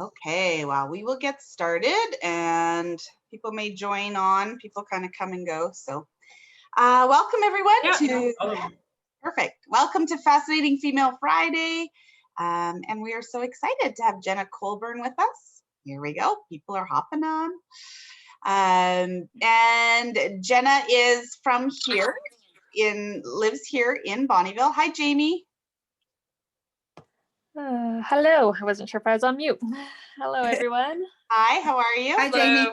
Okay, well, we will get started and people may join on. People kind of come and go. So welcome everyone perfect. Welcome to Fascinating Female Friday. And we are so excited to have Jena Colbourne with us. Here we go. People are hopping on. And Jena is from here, lives here in Bonnyville. Hi, Jamie. Hello. I wasn't sure if I was on mute. Hello, everyone. Hi, how are you? Hi, Jamie.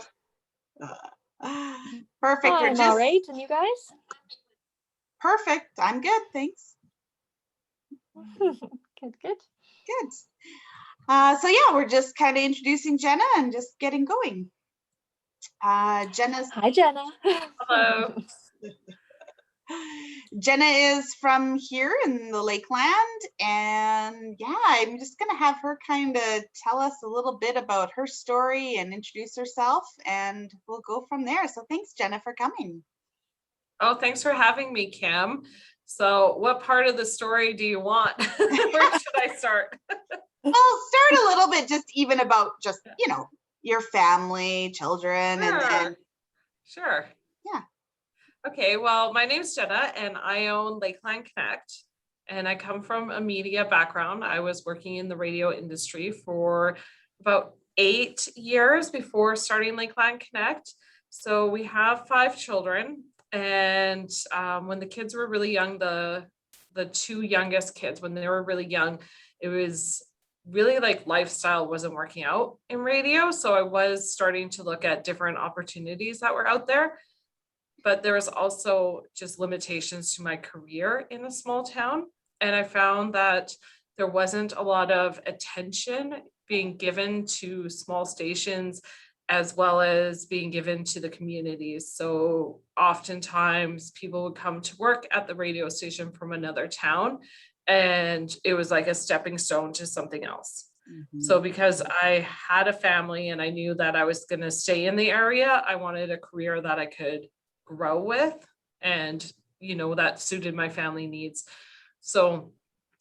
Perfect. I'm all right. And you guys? Perfect. I'm good. Thanks. Good. Good. So yeah, we're just kind of introducing Jena and just getting going. Hi, Jena. Hello. Jena is from here in the Lakeland, and yeah, I'm just gonna have her kind of tell us a little bit about her story and introduce herself, and we'll go from there. So thanks, Jena, for coming. Oh, thanks for having me, Kim. So what part of the story do you want? Where should I start? Well, start a little bit just even about just, your family, children, and Sure. Yeah. Okay, well, my name's Jena and I own Lakeland Connect, and I come from a media background. I was working in the radio industry for about 8 years before starting Lakeland Connect. So we have 5 children, and when the kids were really young, the 2 youngest kids, when they were really young, it was really like lifestyle wasn't working out in radio. So I was starting to look at different opportunities that were out there. But there was also just limitations to my career in a small town. And I found that there wasn't a lot of attention being given to small stations as well as being given to the communities. So oftentimes people would come to work at the radio station from another town, and it was like a stepping stone to something else. Mm-hmm. So because I had a family and I knew that I was going to stay in the area, I wanted a career that I could grow with, and that suited my family needs. So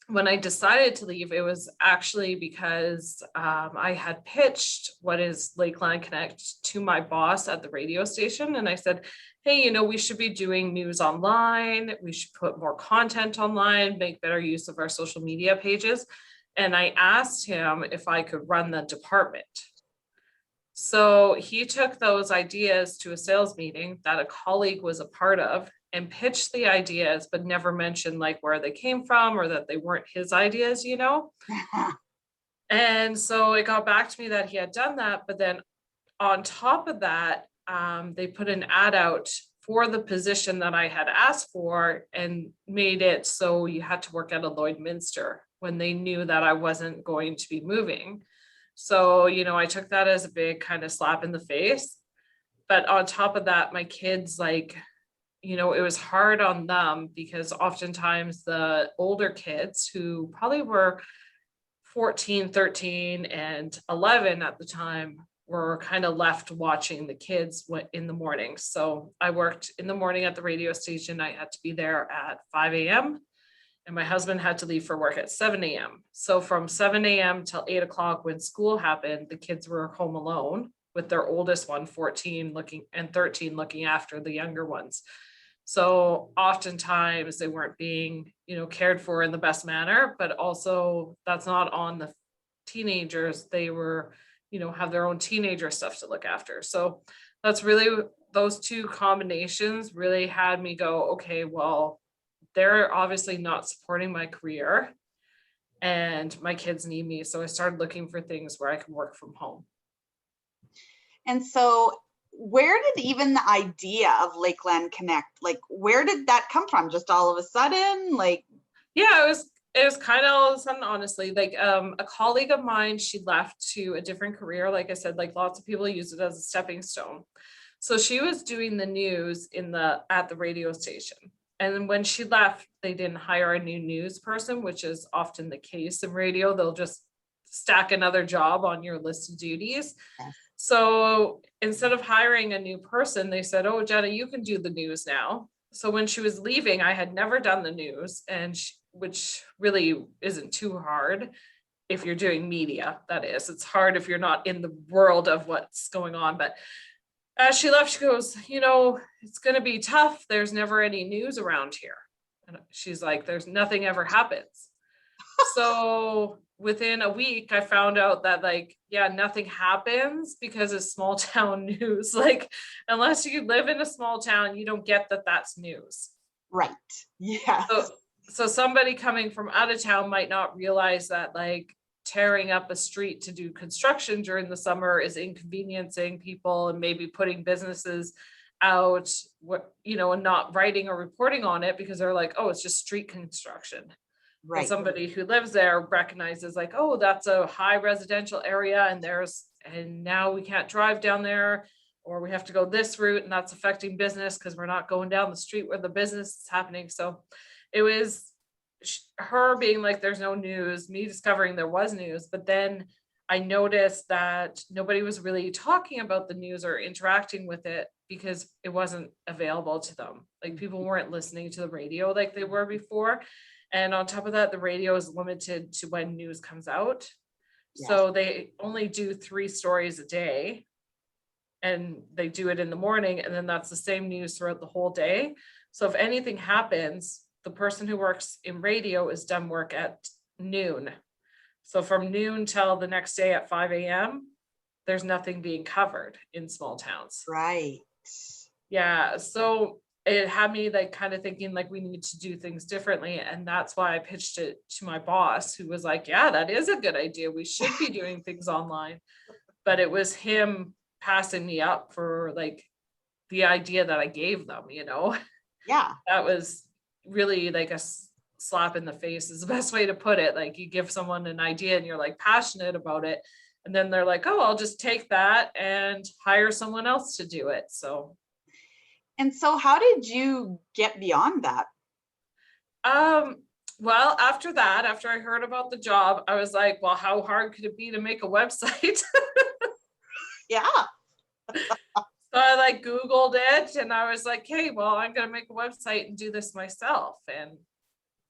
when I decided to leave, it was actually because I had pitched what is Lakeland Connect to my boss at the radio station, and I said, hey, we should be doing news online, we should put more content online, make better use of our social media pages. And I asked him if I could run the department. So he took those ideas to a sales meeting that a colleague was a part of and pitched the ideas, but never mentioned like where they came from or that they weren't his ideas, And so it got back to me that he had done that. But then on top of that, they put an ad out for the position that I had asked for and made it so you had to work at a Lloydminster when they knew that I wasn't going to be moving. So, I took that as a big kind of slap in the face. But on top of that, my kids, it was hard on them because oftentimes the older kids who probably were 14, 13, and 11 at the time were kind of left watching the kids in the morning. So I worked in the morning at the radio station. I had to be there at 5 a.m. and my husband had to leave for work at 7 a.m. So from 7 a.m. till 8 o'clock when school happened, the kids were home alone with their oldest one, 14, and 13 looking after the younger ones. So oftentimes they weren't being, cared for in the best manner, but also that's not on the teenagers. They were, have their own teenager stuff to look after. So that's really, those two combinations really had me go, okay, well, they're obviously not supporting my career and my kids need me. So I started looking for things where I can work from home. And so where did even the idea of Lakeland Connect, where did that come from? Just all of a sudden? Yeah, it was kind of all of a sudden, honestly. A colleague of mine, she left to a different career. Like I said, lots of people use it as a stepping stone. So she was doing the news at the radio station. And then when she left, they didn't hire a new news person, which is often the case in radio. They'll just stack another job on your list of duties. Yes. So instead of hiring a new person, they said, oh, Jena, you can do the news now. So when she was leaving, I had never done the news, which really isn't too hard. if you're doing media, that is. It's hard if you're not in the world of what's going on. But as she left, she goes, it's going to be tough. There's never any news around here. And she's like, there's nothing ever happens. So within a week, I found out that nothing happens because it's small town news. Like, unless you live in a small town, you don't get that that's news. Right. Yeah. So somebody coming from out of town might not realize that tearing up a street to do construction during the summer is inconveniencing people and maybe putting businesses out, and not writing or reporting on it because they're like, oh, it's just street construction. Right. But somebody who lives there recognizes oh, that's a high residential area and now we can't drive down there, or we have to go this route and that's affecting business because we're not going down the street where the business is happening. So it was her being like, there's no news, me discovering there was news. But then I noticed that nobody was really talking about the news or interacting with it because it wasn't available to them. People weren't listening to the radio like they were before. And on top of that, the radio is limited to when news comes out. Yes. So they only do 3 stories a day, and they do it in the morning, and then that's the same news throughout the whole day. So if anything happens, the person who works in radio is done work at noon. So from noon till the next day at 5 a.m., there's nothing being covered in small towns. Right. Yeah. So it had me kind of thinking we need to do things differently. And that's why I pitched it to my boss, who was like, yeah, that is a good idea. We should be doing things online. But it was him passing me up for the idea that I gave them, Yeah. That was really a slap in the face is the best way to put it. You give someone an idea and you're passionate about it. And then they're like, oh, I'll just take that and hire someone else to do it. And so how did you get beyond that? Well, after I heard about the job, I was like, well, how hard could it be to make a website? Yeah. So I Googled it and I was like, hey, well, I'm going to make a website and do this myself and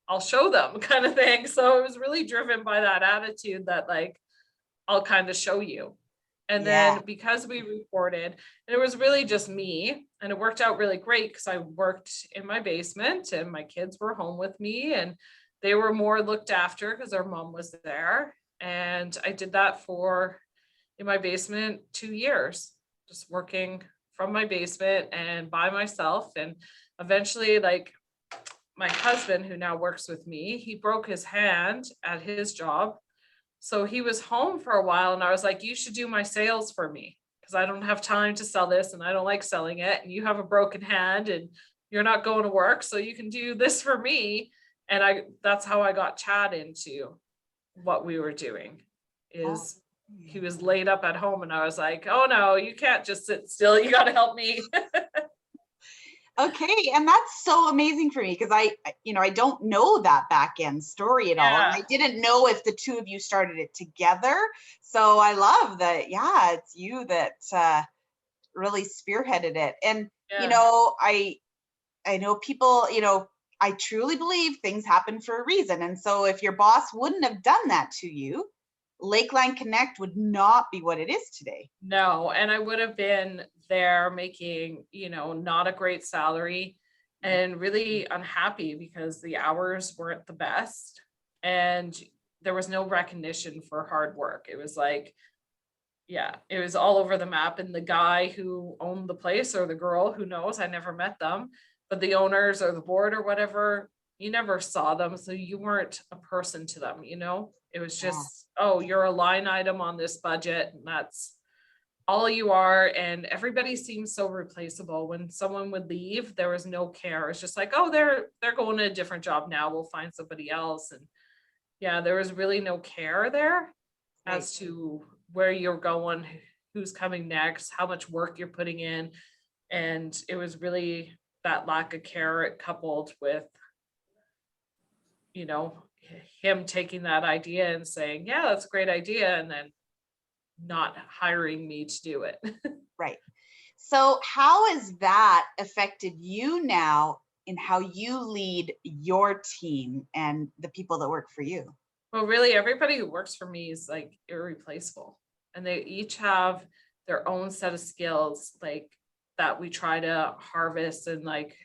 I'll show them kind of thing. So it was really driven by that attitude that I'll kind of show you. And then because we reported, and it was really just me, and it worked out really great because I worked in my basement and my kids were home with me and they were more looked after because their mom was there. And I did that in my basement 2 years, just working from my basement and by myself. And eventually my husband, who now works with me, he broke his hand at his job. So he was home for a while and I was like, you should do my sales for me because I don't have time to sell this and I don't like selling it. And you have a broken hand and you're not going to work. So you can do this for me. And that's how I got Chad into what we were doing is he was laid up at home and I was like, oh no, you can't just sit still. You got to help me. Okay. And that's so amazing for me because I don't know that back end story at all. And I didn't know if the two of you started it together. So I love that. Yeah, it's you that really spearheaded it. And, I know people, I truly believe things happen for a reason. And so if your boss wouldn't have done that to you, Lakeline Connect would not be what it is today. No, and I would have been there making, not a great salary and really unhappy because the hours weren't the best and there was no recognition for hard work. It was it was all over the map. And the guy who owned the place or the girl, who knows, I never met them, but the owners or the board or whatever, you never saw them. So you weren't a person to them, it was just, oh, you're a line item on this budget and that's all you are. And everybody seems so replaceable. When someone would leave, there was no care. It's just oh, they're going to a different job now. We'll find somebody else. And there was really no care there as to where you're going, who's coming next, how much work you're putting in. And it was really that lack of care coupled with, him taking that idea and saying, yeah, that's a great idea. And then not hiring me to do it. Right. So how has that affected you now in how you lead your team and the people that work for you? Well, really, everybody who works for me is like irreplaceable, and they each have their own set of skills, like that we try to harvest and like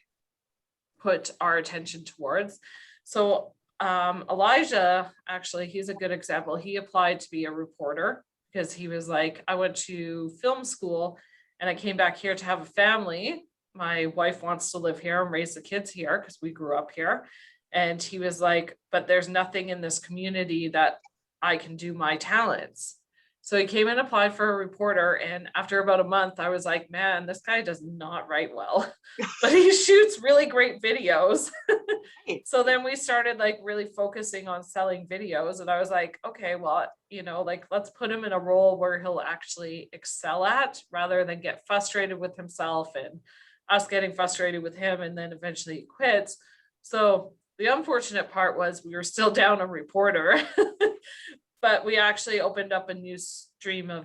put our attention towards. So Elijah, actually, he's a good example. He applied to be a reporter because he was like, I went to film school and I came back here to have a family. My wife wants to live here and raise the kids here because we grew up here. And he was like, but there's nothing in this community that I can do my talents. So he came and applied for a reporter. And after about a month, I was like, man, this guy does not write well, but he shoots really great videos. So then we started like really focusing on selling videos. And I was like, okay, well, like let's put him in a role where he'll actually excel at rather than get frustrated with himself and us getting frustrated with him. And then eventually he quits. So the unfortunate part was we were still down a reporter. But we actually opened up a new stream of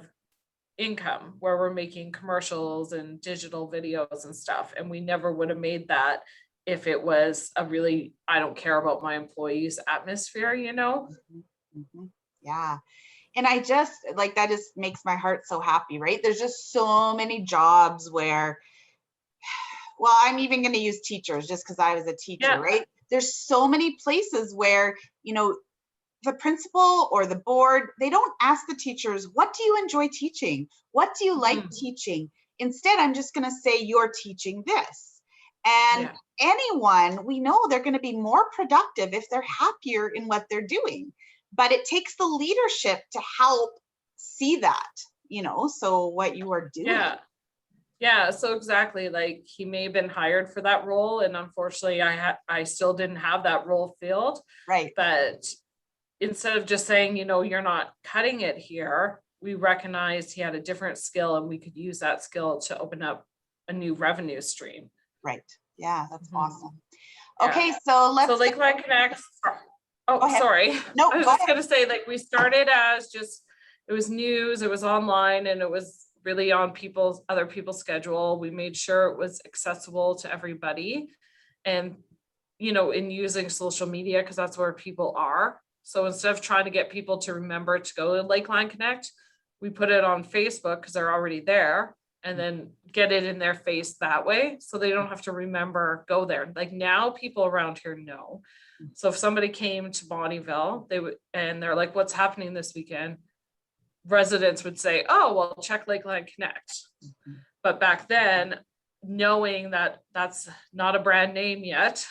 income where we're making commercials and digital videos and stuff. And we never would have made that if it was a really, I don't care about my employees atmosphere, Mm-hmm. Yeah. And I just like, that just makes my heart so happy, right? There's just so many jobs where, well, I'm even going to use teachers just because I was a teacher, right? There's so many places where, the principal or the board, they don't ask the teachers, what do you enjoy teaching? What do you like teaching? Instead, I'm just going to say, you're teaching this. And anyone, we know they're going to be more productive if they're happier in what they're doing. But it takes the leadership to help see that, so what you are doing. Yeah, so exactly, like he may have been hired for that role. And unfortunately, I still didn't have that role filled. Right. But instead of just saying, you're not cutting it here, we recognized he had a different skill and we could use that skill to open up a new revenue stream. Right. Yeah, that's awesome. Okay, so let's. So Lakeland Connect. Oh, sorry. No, I was just going to say, like, we started as just, it was news, it was online, and it was really on other people's schedule. We made sure it was accessible to everybody. And, in using social media, because that's where people are. So instead of trying to get people to remember to go to Lakeland Connect, we put it on Facebook because they're already there, and then get it in their face that way. So they don't have to remember, go there. Like now people around here know. So if somebody came to Bonnyville, and they're like, what's happening this weekend? Residents would say, oh, well, check Lakeland Connect. But back then, knowing that that's not a brand name yet,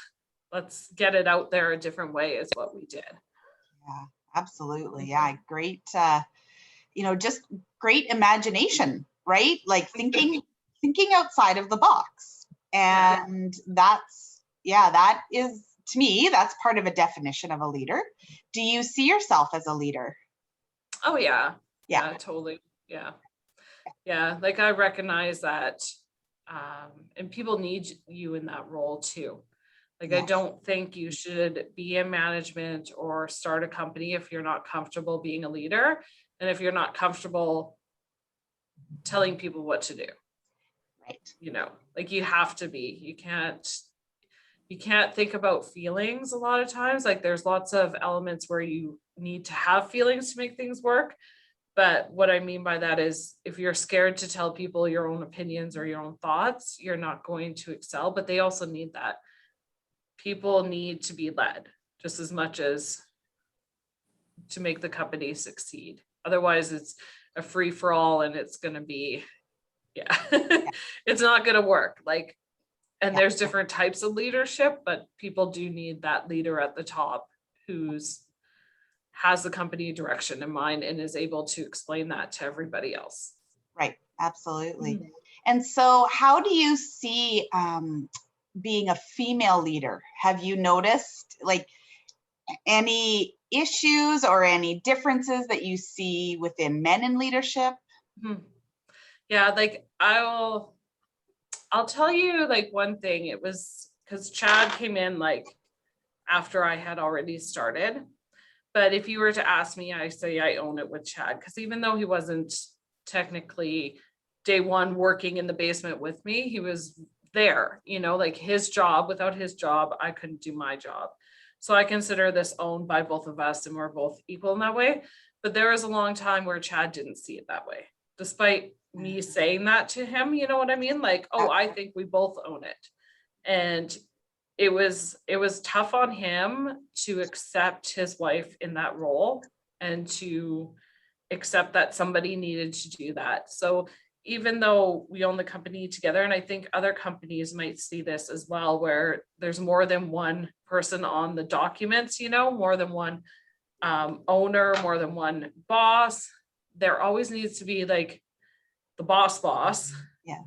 let's get it out there a different way is what we did. Yeah, absolutely. Yeah, great. Just great imagination, right? Like thinking outside of the box. And that is, to me, that's part of a definition of a leader. Do you see yourself as a leader? Oh, yeah. Yeah, totally. Yeah. Like I recognize that, and people need you in that role too. Like, I don't think you should be in management or start a company if you're not comfortable being a leader, and if you're not comfortable telling people what to do. Right. Like you have to be. You can't think about feelings a lot of times. Like there's lots of elements where you need to have feelings to make things work. But what I mean by that is if you're scared to tell people your own opinions or your own thoughts, you're not going to excel. But they also need that. People need to be led just as much as to make the company succeed. Otherwise, it's a free for all and it's going to be, it's not going to work. Like, and there's different types of leadership, but people do need that leader at the top who's has the company direction in mind and is able to explain that to everybody else. Right. Absolutely. And so how do you see being a female leader? Have you noticed like any issues or any differences that you see within men in leadership? Yeah, like I'll tell you like one thing. It was because Chad came in like after I had already started. But if you were to ask me, I say I own it with Chad, because even though he wasn't technically day one working in the basement with me, he was there, like his job. Without his job, I couldn't do my job. So I consider this owned by both of us and we're both equal in that way. But there was a long time where Chad didn't see it that way, despite me saying that to him, you know what I mean? Like, oh, I think we both own it. And it was tough on him to accept his wife in that role and to accept that somebody needed to do that. So even though we own the company together, and I think other companies might see this as well, where there's more than one person on the documents, you know, more than one owner, more than one boss, there always needs to be like the boss. Yeah.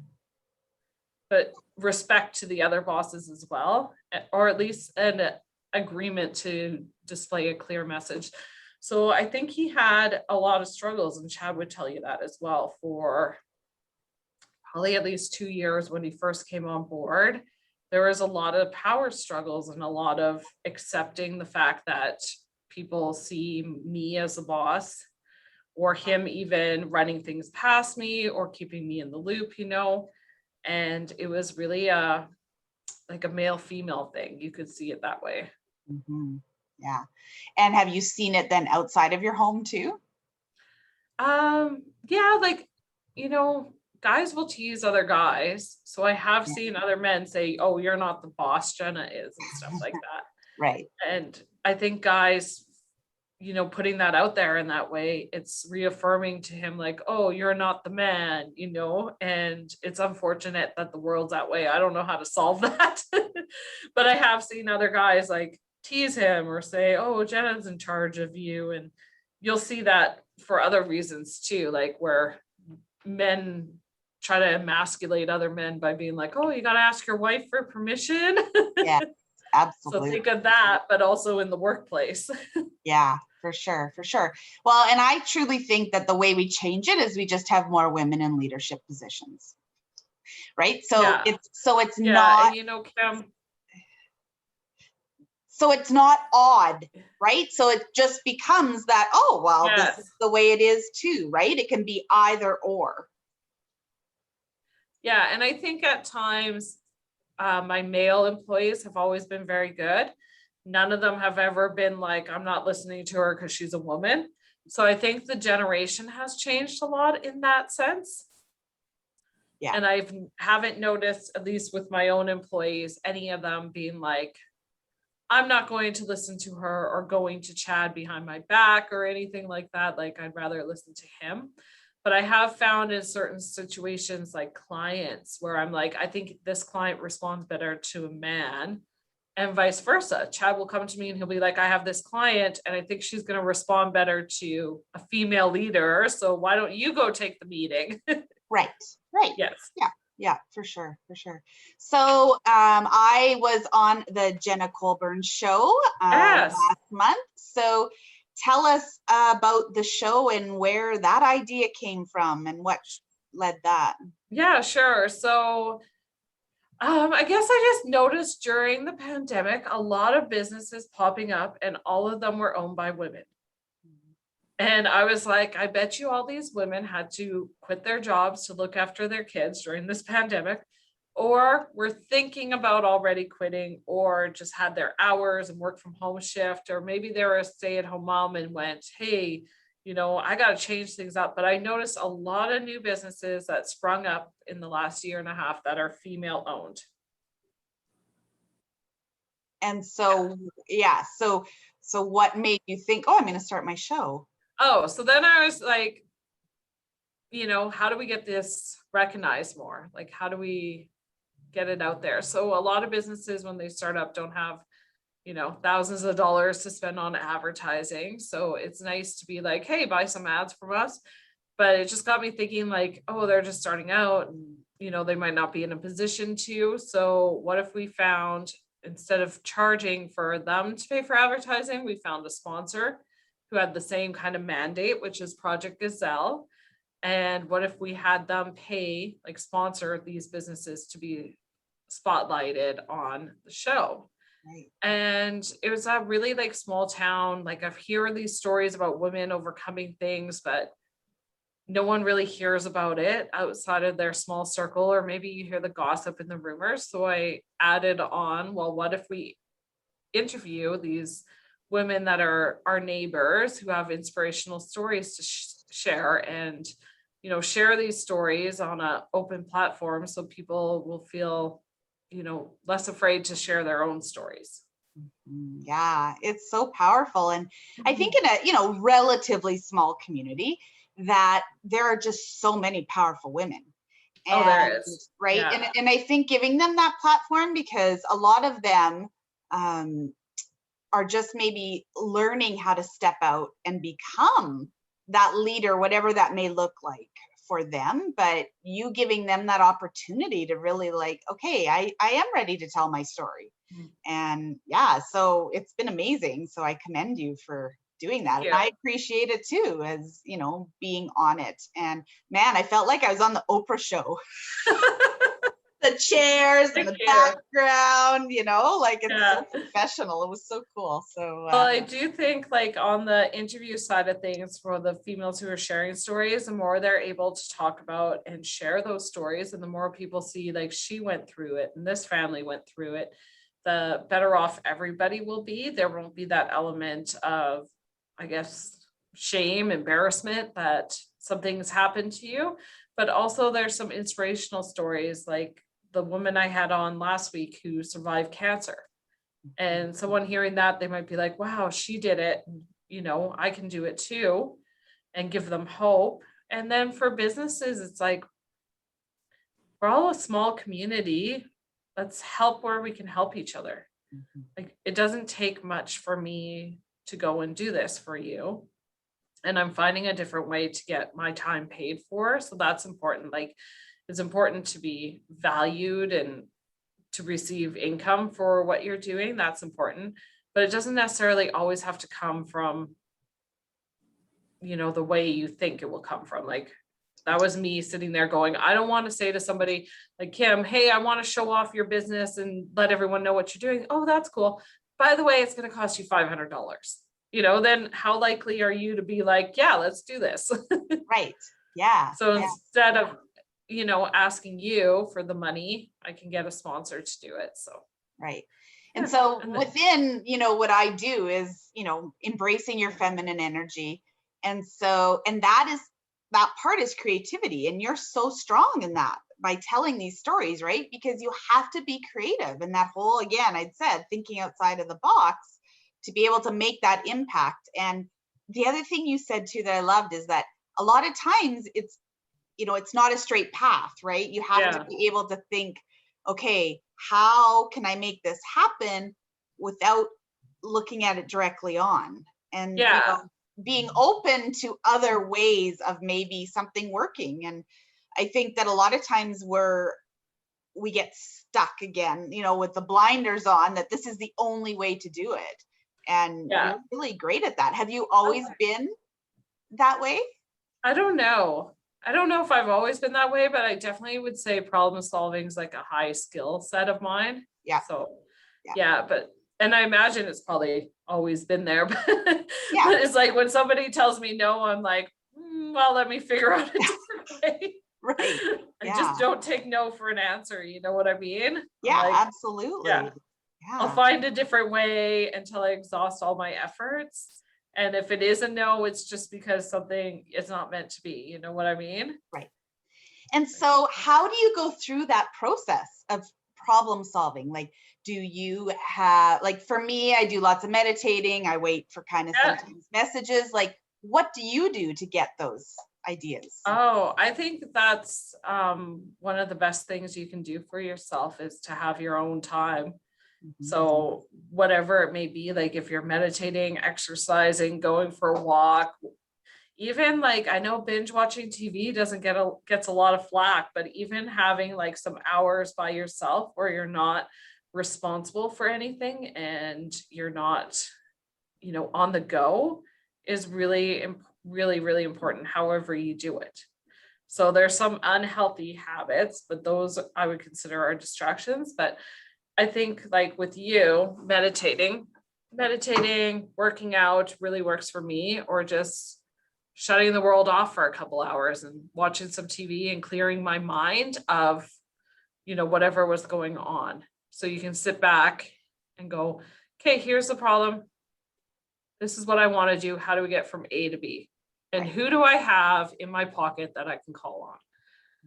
But respect to the other bosses as well, or at least an agreement to display a clear message. So I think he had a lot of struggles, and Chad would tell you that as well, for probably at least 2 years when he first came on board. There was a lot of power struggles and a lot of accepting the fact that people see me as a boss, or him even running things past me or keeping me in the loop, you know. And it was really like a male female thing. You could see it that way. Mm-hmm. Yeah. And have you seen it then outside of your home too? Yeah, like, you know, guys will tease other guys. So I have seen other men say, oh, you're not the boss, Jena is, and stuff like that. Right. And I think guys, you know, putting that out there in that way, it's reaffirming to him like, oh, you're not the man, you know. And it's unfortunate that the world's that way. I don't know how to solve that. But I have seen other guys like tease him or say, oh, Jena's in charge of you. And you'll see that for other reasons too, like where men try to emasculate other men by being like, oh, you got to ask your wife for permission. Yeah, absolutely. So think of that, but also in the workplace. Yeah, for sure, for sure. Well, and I truly think that the way we change it is we just have more women in leadership positions, right? So Yeah. it's Yeah, not, and you know, Kim, so it's not odd, right? So it just becomes that, oh, well, yes. this is the way it is too, right? It can be either or. Yeah, and I think at times my male employees have always been very good. None of them have ever been like, I'm not listening to her because she's a woman. So I think the generation has changed a lot in that sense. Yeah. And I haven't noticed, at least with my own employees, any of them being like, I'm not going to listen to her or going to Chad behind my back or anything like that. Like, I'd rather listen to him. But I have found in certain situations, like clients, where I'm like, I think this client responds better to a man, and vice versa. Chad will come to me and he'll be like, I have this client and I think she's going to respond better to a female leader. So why don't you go take the meeting? Right. Yes. Yeah, for sure, for sure. So I was on the Jena Colbourne show Yes. last month. So tell us about the show and where that idea came from and what led that. Yeah, sure. So I guess I just noticed during the pandemic, a lot of businesses popping up and all of them were owned by women. And I was like, I bet you all these women had to quit their jobs to look after their kids during this pandemic, or were thinking about already quitting, or just had their hours and work from home shift, or maybe they were a stay-at-home mom and went, hey, you know, I got to change things up. But I noticed a lot of new businesses that sprung up in the last year and a half that are female owned. And so, yeah, so what made you think, oh, I'm going to start my show? Oh, so then I was like, you know, how do we get this recognized more? Like, how do we get it out there? So a lot of businesses, when they start up, don't have, you know, thousands of dollars to spend on advertising. So it's nice to be like, hey, buy some ads from us. But it just got me thinking like, oh, they're just starting out and, you know, they might not be in a position to. So what if we found, instead of charging for them to pay for advertising, we found a sponsor who had the same kind of mandate, which is Project Gazelle. And what if we had them pay, like sponsor these businesses to be spotlighted on the show? Right. And it was a really like small town. Like I've heard these stories about women overcoming things, but no one really hears about it outside of their small circle, or maybe you hear the gossip and the rumors. So I added on, well, what if we interview these women that are our neighbors who have inspirational stories to share, and share these stories on an open platform so people will feel less afraid to share their own stories. Yeah, it's so powerful. And I think in a relatively small community that there are just so many powerful women. And, there is. Right. Yeah. And I think giving them that platform, because a lot of them are just maybe learning how to step out and become that leader, whatever that may look like for them, but you giving them that opportunity to really okay, I am ready to tell my story. And yeah, so it's been amazing. So I commend you for doing that. And I appreciate it too, as being on it. And man, I felt like I was on the Oprah show. The chairs and the background, it's so professional. It was so cool. So well, I do think on the interview side of things, for the females who are sharing stories, the more they're able to talk about and share those stories, and the more people see she went through it and this family went through it, the better off everybody will be. There won't be that element of, I guess, shame, embarrassment that something's happened to you, but also there's some inspirational stories, like the woman I had on last week who survived cancer. And someone hearing that, they might be like, wow, she did it. I can do it too, and give them hope. And then for businesses, it's like, we're all a small community. Let's help where we can help each other. It doesn't take much for me to go and do this for you. And I'm finding a different way to get my time paid for. So that's important. It's important to be valued and to receive income for what you're doing. That's important, but it doesn't necessarily always have to come from, the way you think it will come from. That was me sitting there going, I don't want to say to somebody like, Kim, hey, I want to show off your business and let everyone know what you're doing. Oh, that's cool. By the way, it's going to cost you $500. Then how likely are you to be like, yeah, let's do this? Right. Yeah. So instead of, asking you for the money, I can get a sponsor to do it. So. Right. And so within, what I do is, embracing your feminine energy. And that part is creativity. And you're so strong in that by telling these stories, right? Because you have to be creative. And that whole, again, I'd said, thinking outside of the box to be able to make that impact. And the other thing you said too that I loved is that a lot of times it's not a straight path, right? You have to be able to think, okay, how can I make this happen without looking at it directly on? And being open to other ways of maybe something working. And I think that a lot of times we get stuck again, with the blinders on, that this is the only way to do it. And you're really great at that. Have you always been that way? I don't know if I've always been that way, but I definitely would say problem solving is a high skill set of mine. Yeah. So and I imagine it's probably always been there, but, but it's when somebody tells me no, I'm like, well, let me figure out a different way. Right. I just don't take no for an answer. You know what I mean? Yeah, absolutely. Yeah. I'll find a different way until I exhaust all my efforts. And if it is a no, it's just because something is not meant to be. You know what I mean? Right. And so how do you go through that process of problem solving? Do you have, for me, I do lots of meditating. I wait for kind of sometimes messages. What do you do to get those ideas? Oh, I think that's one of the best things you can do for yourself is to have your own time. So whatever it may be, if you're meditating, exercising, going for a walk, even I know binge watching TV gets a lot of flack, but even having some hours by yourself where you're not responsible for anything and you're not, on the go is really, really, really important, however you do it. So there's some unhealthy habits, but those I would consider are distractions. But I think with you, meditating, working out really works for me, or just shutting the world off for a couple hours and watching some TV and clearing my mind of, whatever was going on. So you can sit back and go, okay, here's the problem. This is what I want to do. How do we get from A to B? And who do I have in my pocket that I can call on?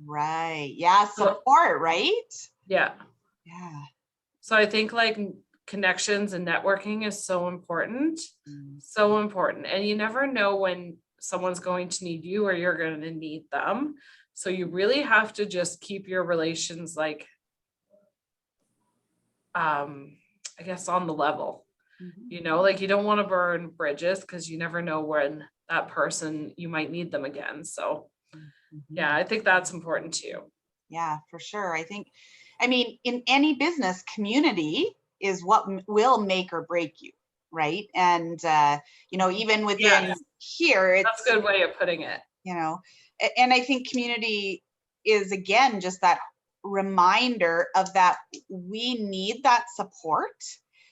Right. Yeah. Support, right? Yeah. Yeah. So I think like connections and networking is so important. So important. And you never know when someone's going to need you or you're going to need them. So you really have to just keep your relations like, I guess on the level, you know, like you don't want to burn bridges because you never know when that person, you might need them again. So yeah, I think that's important too. Yeah, for sure. I mean, in any business, community is what will make or break you, right? And, you know, even within here, it's that's a good way of putting it. You know, and I think community is, again, just that reminder of that we need that support,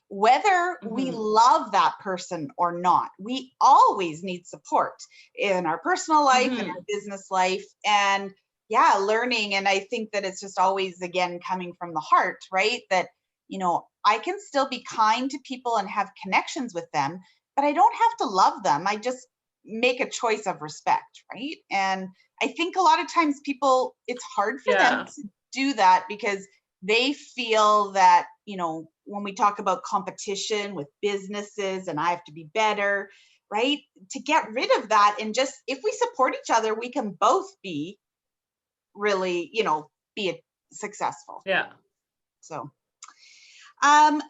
whether we love that person or not. We always need support in our personal life, in our business life, and yeah, learning. And I think that it's just always, again, coming from the heart, right? That, you know, I can still be kind to people and have connections with them, but I don't have to love them. I just make a choice of respect, right? And I think a lot of times people, it's hard for them to do that because they feel that, you know, when we talk about competition with businesses and I have to be better, right? To get rid of that and just, if we support each other, we can both be really, you know, be successful. Yeah. So, I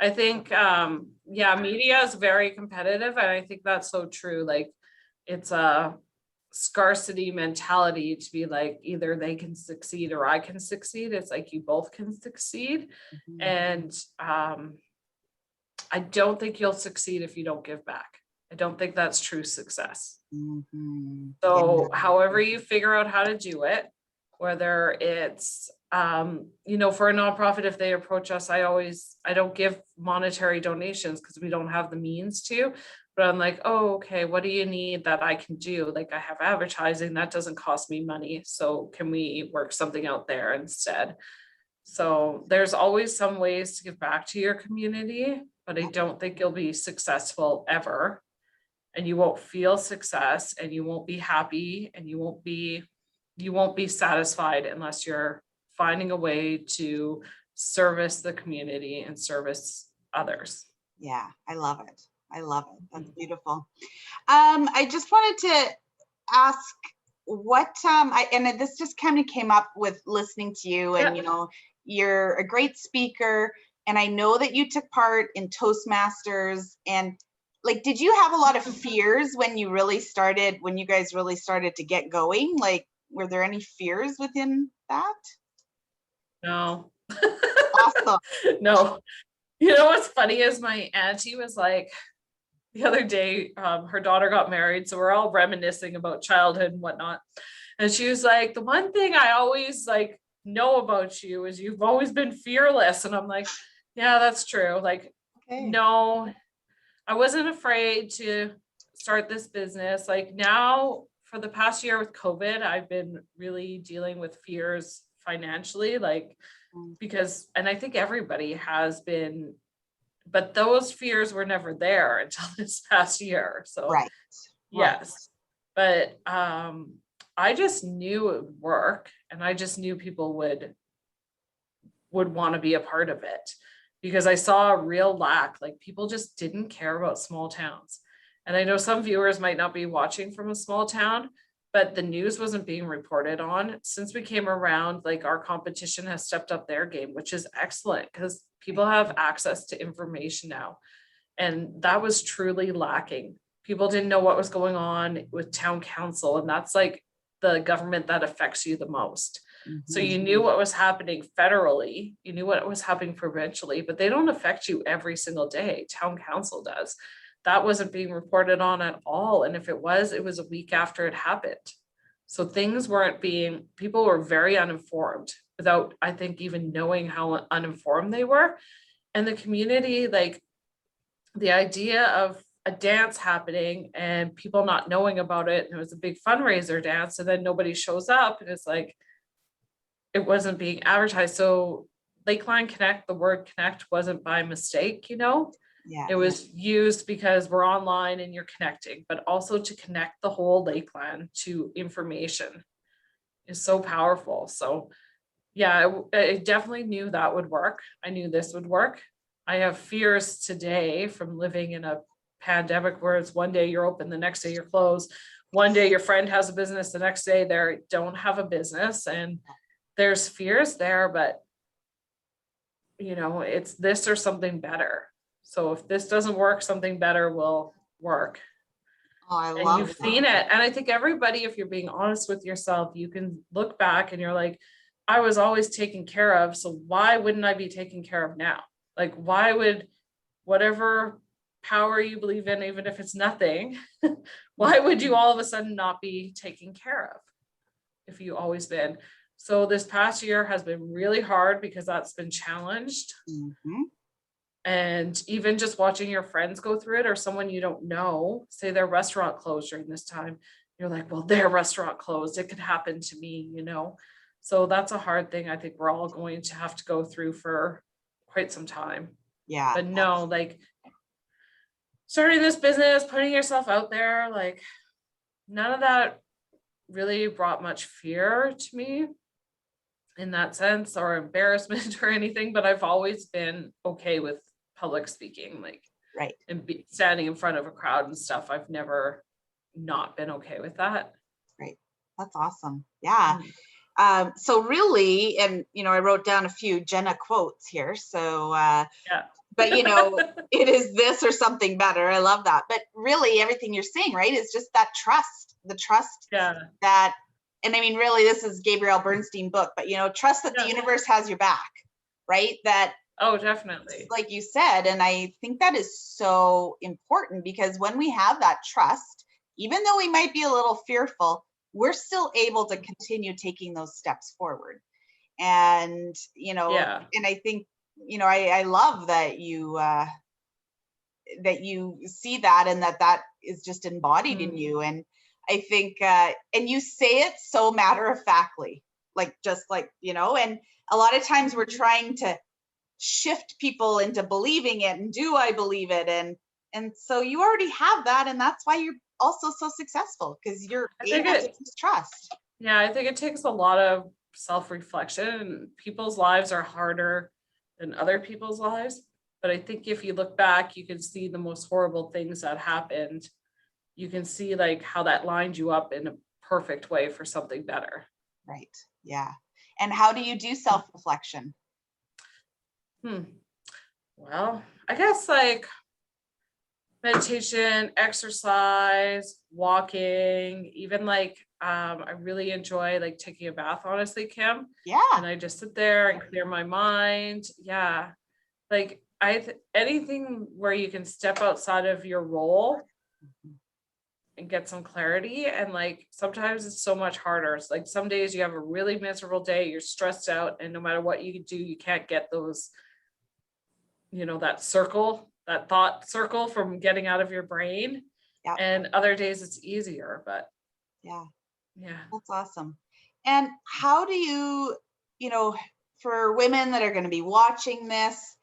think, yeah, media is very competitive. And I think that's so true. Like it's a scarcity mentality to be like, either they can succeed or I can succeed. It's like you both can succeed. And I don't think you'll succeed if you don't give back. I don't think that's true success. So however you figure out how to do it, whether it's, you know, for a nonprofit, if they approach us, I don't give monetary donations because we don't have the means to, but I'm like, oh, okay, what do you need that I can do? Like I have advertising that doesn't cost me money. So can we work something out there instead? So there's always some ways to give back to your community, but I don't think you'll be successful ever. And you won't feel success and you won't be happy and you won't be satisfied unless you're finding a way to service the community and service others. Yeah, I love it. I love it. That's beautiful. I just wanted to ask what, and this just kind of came up with listening to you, and you know, you're a great speaker, and I know that you took part in Toastmasters, and like, did you have a lot of fears when you guys really started to get going? Like, were there any fears within that? No. Awesome. No. You know what's funny is my auntie was like, the other day, her daughter got married, so we're all reminiscing about childhood and whatnot. And she was like, the one thing I always like know about you is you've always been fearless. And I'm like, yeah, that's true. Like, no, I wasn't afraid to start this business. Like now, for the past year with COVID, I've been really dealing with fears financially, like because, and I think everybody has been, but those fears were never there until this past year. So yes, but I just knew it would work, and I just knew people would want to be a part of it, because I saw a real lack. Like people just didn't care about small towns. And I know some viewers might not be watching from a small town, but the news wasn't being reported on. Since we came around, like our competition has stepped up their game, which is excellent because people have access to information now. And that was truly lacking. People didn't know what was going on with town council, and that's like the government that affects you the most. So you knew what was happening federally, you knew what was happening provincially, but they don't affect you every single day. Town council does. That wasn't being reported on at all. And if it was a week after it happened. So things weren't being, people were very uninformed without, I think, even knowing how uninformed they were. And the community, like the idea of a dance happening and people not knowing about it, and it was a big fundraiser dance, and then nobody shows up, and it's like, it wasn't being advertised. So Lakeline Connect, the word connect wasn't by mistake, you know? Yeah. It was used because we're online and you're connecting, but also to connect the whole Lakeland to information is so powerful. So yeah, I definitely knew that would work. I knew this would work. I have fears today from living in a pandemic where it's one day you're open, the next day you're closed. One day your friend has a business, the next day they don't have a business, and there's fears there, but you know, it's this or something better. So if this doesn't work, something better will work. Oh, I And love you've seen it. And I think everybody, if you're being honest with yourself, you can look back and you're like, I was always taken care of. So why wouldn't I be taken care of now? Like, why would whatever power you believe in, even if it's nothing, why would you all of a sudden not be taken care of if you always been? So this past year has been really hard because that's been challenged. Mm-hmm. And even just watching your friends go through it, or someone you don't know, say their restaurant closed during this time, you're like, well, their restaurant closed, it could happen to me, you know? So that's a hard thing I think we're all going to have to go through for quite some time. Yeah. But no, like starting this business, putting yourself out there, like none of that really brought much fear to me in that sense, or embarrassment or anything, but I've always been okay with public speaking, like right. And standing in front of a crowd and stuff. I've never not been okay with that. Right. That's awesome. Yeah. Mm. So really, and you know, I wrote down a few Jena quotes here. So Yeah. but you know, it is this or something better. I love that. But really everything you're saying, right, is just that trust, the trust that, and I mean, really, this is Gabrielle Bernstein book, but you know, trust that the universe has your back, right? That, oh, definitely. Like you said, and I think that is so important because when we have that trust, even though we might be a little fearful, we're still able to continue taking those steps forward. And, you know, and I think, you know, I love that you see that and that is just embodied in you. And I think, and you say it so matter of factly, like, just like, you know, and a lot of times we're trying to shift people into believing it and do I believe it? And so you already have that. And that's why you're also so successful because you're able to trust. Yeah, I think it takes a lot of self-reflection. People's lives are harder than other people's lives. But I think if you look back, you can see the most horrible things that happened. You can see like how that lined you up in a perfect way for something better. Right. Yeah. And how do you do self-reflection? Well, I guess like meditation, exercise, walking, even like I really enjoy like taking a bath, honestly, Kim. Yeah. And I just sit there and clear my mind. Yeah. Like anything where you can step outside of your role and get some clarity. And like sometimes it's so much harder. It's like some days you have a really miserable day, you're stressed out, and no matter what you do, you can't get those, you know, that thought circle from getting out of your brain. Yep. And other days it's easier, but yeah, that's awesome. And how do you, you know, for women that are going to be watching this,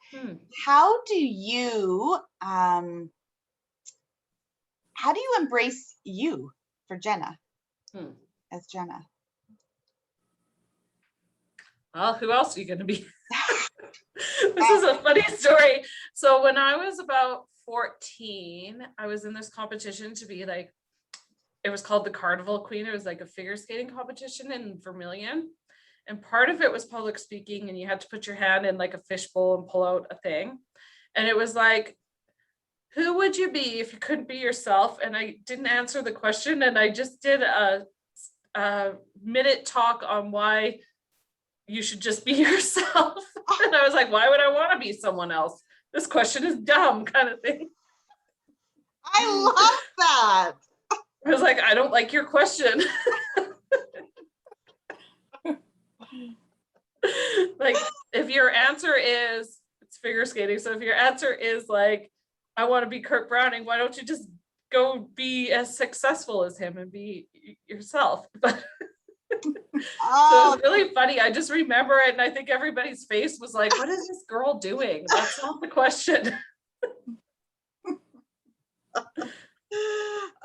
how do you embrace you for Jena as Jena? Well, who else are you going to be? This is a funny story. So when I was about 14, I was in this competition to be like, it was called the Carnival Queen. It was like a figure skating competition in Vermilion. And part of it was public speaking, and you had to put your hand in like a fishbowl and pull out a thing. And it was like, who would you be if you couldn't be yourself? And I didn't answer the question. And I just did a minute talk on why you should just be yourself. And I was like, why would I want to be someone else? This question is dumb, kind of thing. I love that. I was like, I don't like your question. Like, if your answer is, it's figure skating. So if your answer is like, I want to be Kurt Browning, why don't you just go be as successful as him and be yourself? But so it was really funny. I just remember it, and I think everybody's face was like, what is this girl doing? That's not the question.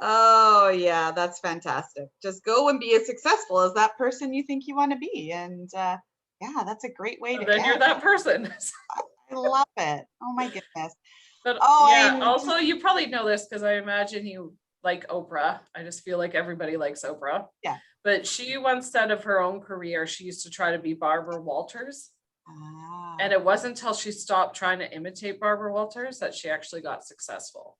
Oh yeah, that's fantastic. Just go and be as successful as that person you think you want to be. And yeah, that's a great way And to then you're end. that person. I love it. Oh my goodness. But Oh, yeah, also you probably know this because I imagine you like Oprah. I just feel like everybody likes Oprah. Yeah. But she once said of her own career, she used to try to be Barbara Walters. And it wasn't until she stopped trying to imitate Barbara Walters that she actually got successful.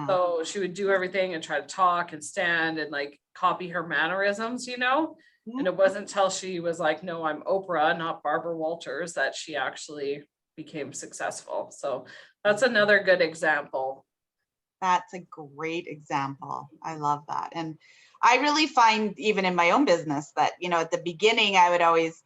So she would do everything and try to talk and stand and like copy her mannerisms, you know? And it wasn't until she was like, no, I'm Oprah, not Barbara Walters, that she actually became successful. So that's another good example. That's a great example. I love that. And I really find even in my own business that, you know, at the beginning, I would always,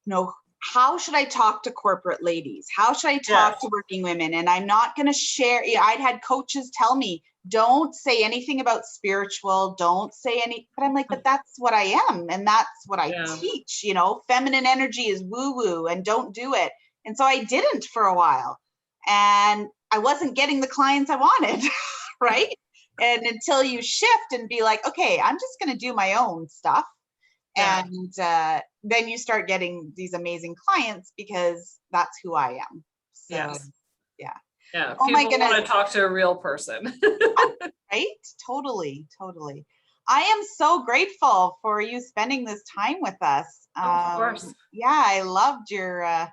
you know, how should I talk to corporate ladies? How should I talk to working women? And I'm not going to share. I'd had coaches tell me, don't say anything about spiritual, don't say any, but I'm like, but that's what I am. And that's what I teach, you know, feminine energy is woo woo and don't do it. And so I didn't for a while and I wasn't getting the clients I wanted, right? And until you shift and be like, okay, I'm just going to do my own stuff. And then you start getting these amazing clients because that's who I am. So, yeah. Oh my goodness. Want to talk to a real person. Right? Totally. I am so grateful for you spending this time with us. Of course. Yeah, I loved your, I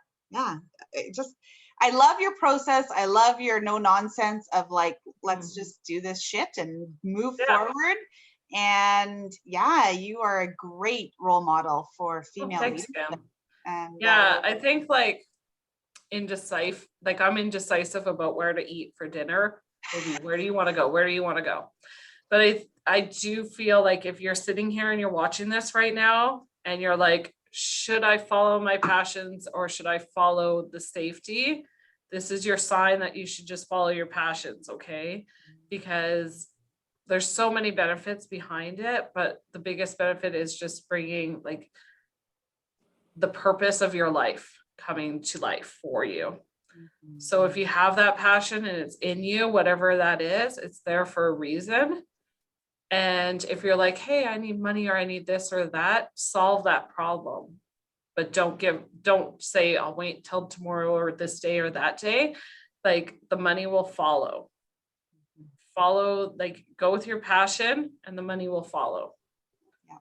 love your process. I love your no nonsense of like, let's just do this shit and move forward. And yeah, you are a great role model for female leaders. And I think like I'm indecisive about where to eat for dinner. Maybe where do you want to go? Where do you want to go? But I do feel like if you're sitting here and you're watching this right now and you're like, should I follow my passions or should I follow the safety? This is your sign that you should just follow your passions, okay? Because there's so many benefits behind it, but the biggest benefit is just bringing like the purpose of your life coming to life for you. So if you have that passion and it's in you, whatever that is, it's there for a reason. And if you're like, hey, I need money or I need this or that, solve that problem. But don't say, I'll wait till tomorrow or this day or that day. Like the money will follow. Go with your passion and the money will follow. Yeah.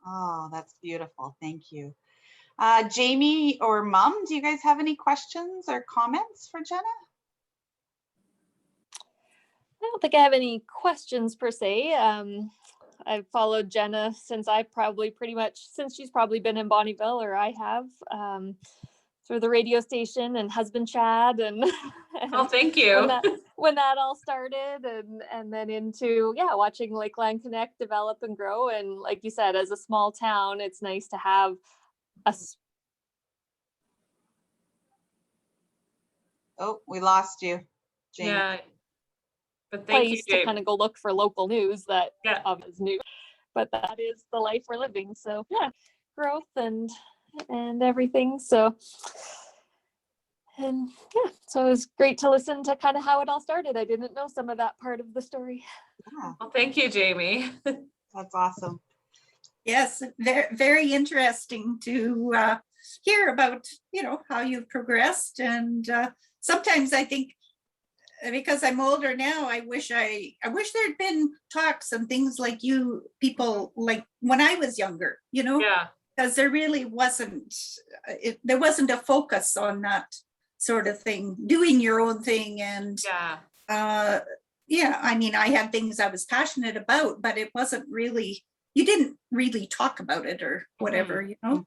Oh, that's beautiful. Thank you. Jamie or Mom, do you guys have any questions or comments for Jena? I don't think I have any questions per se. I've followed Jena since she's probably been in Bonnyville, or I have, through the radio station and husband Chad and thank you. When that all started and then into watching Lakeland Connect develop and grow. And like you said, as a small town, it's nice to have we lost you, Jamie. Yeah, but thank you, to kind of go look for local news that is new, but that is the life we're living. So growth and everything. So so it was great to listen to kind of how it all started. I didn't know some of that part of the story. Well, thank you, Jamie. That's awesome. Yes, very, very interesting to hear about, how you've progressed. And sometimes I think, because I'm older now, I wish there'd been talks and things like people like when I was younger, because there really wasn't, there wasn't a focus on that sort of thing, doing your own thing. And I mean, I had things I was passionate about, but it wasn't really, you didn't really talk about it or whatever, So,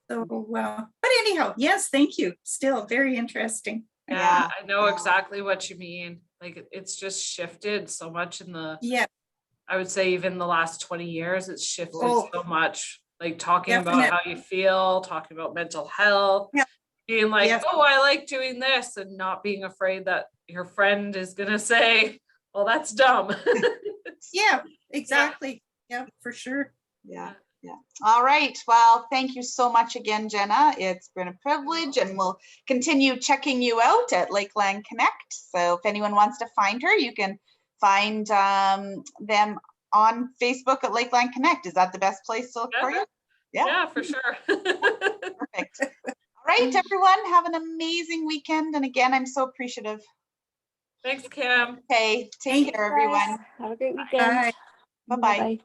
but anyhow, yes, thank you. Still very interesting. Yeah, I know exactly what you mean. Like it's just shifted so much in I would say even the last 20 years, it's shifted so much. Like talking about how you feel, talking about mental health, being like, oh, I like doing this, and not being afraid that your friend is gonna say, well, that's dumb. Yeah, exactly. Yeah, for sure. Yeah. All right. Well, thank you so much again, Jena. It's been a privilege, and we'll continue checking you out at Lakeland Connect. So if anyone wants to find her, you can find them on Facebook at Lakeland Connect. Is that the best place to look for you? Yeah, for sure. Perfect. All right, everyone, have an amazing weekend. And again, I'm so appreciative. Thanks, Kim. Okay, take care, everyone. Have a great weekend. Bye. Bye-bye. Bye-bye.